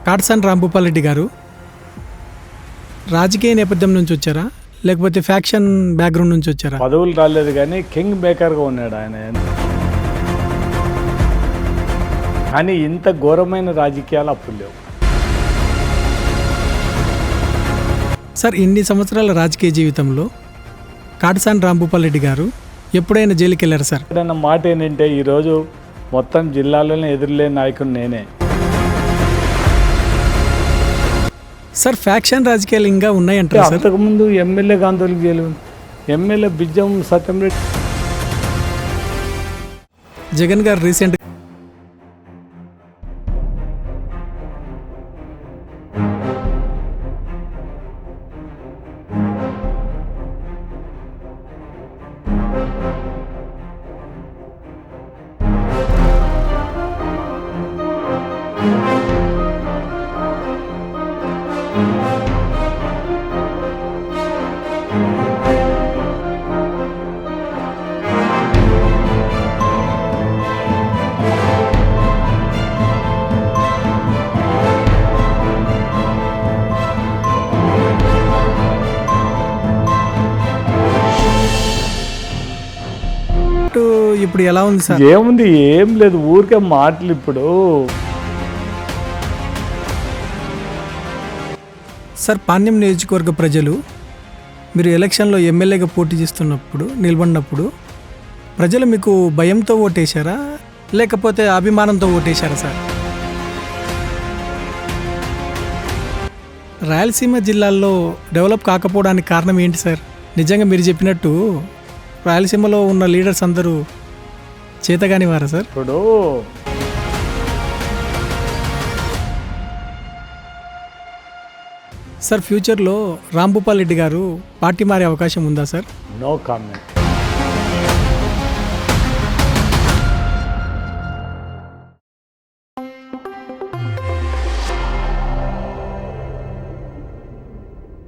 కాటసాని రాంభూపాల్ రెడ్డి గారు రాజకీయ నేపథ్యం నుంచి వచ్చారా, లేకపోతే ఫ్యాక్షన్ బ్యాక్గ్రౌండ్ నుంచి వచ్చారా? పదవులు రాలేదు కానీ కింగ్ మేకర్గా ఉన్నాడు ఆయన. కానీ ఇంత ఘోరమైన రాజకీయాలు అప్పుడు లేవు. సార్, ఇన్ని సంవత్సరాల రాజకీయ జీవితంలో కాటసాని రాంభూపాల్ రెడ్డి గారు ఎప్పుడైనా జైలుకి వెళ్ళారు సార్? ఏదైనా మాట ఏంటంటే ఈరోజు మొత్తం జిల్లాలోనే ఎదురులేని నాయకుడు నేనే. సార్, ఫ్యాక్షన్ రాజకీయాలు ఇంకా ఉన్నాయంటారా సార్? అంతకుముందు MLA గాంధీలకు jail, MLA Bijjam Satyamreddy. Jagan గారు రీసెంట్ ఇప్పుడు ఎలా ఉంది సార్? ఏముంది, ఏం లేదు, ఊరికే మాటలు. ఇప్పుడు సార్, పాణ్యం నియోజకవర్గ ప్రజలు మీరు ఎలక్షన్లో ఎమ్మెల్యేగా పోటీ చేస్తున్నప్పుడు నిలబడినప్పుడు ప్రజలు మీకు భయంతో ఓటేశారా, లేకపోతే అభిమానంతో ఓటేశారా సార్? రాయలసీమ జిల్లాల్లో డెవలప్ కాకపోవడానికి కారణం ఏంటి సార్? నిజంగా మీరు చెప్పినట్టు రాయలసీమలో ఉన్న లీడర్స్ అందరూ చేతగాని వారా సార్? ఇప్పుడు సార్, ఫ్యూచర్లో రాంభూపాల్ రెడ్డి గారు పార్టీ మారే అవకాశం ఉందా సార్? No comment.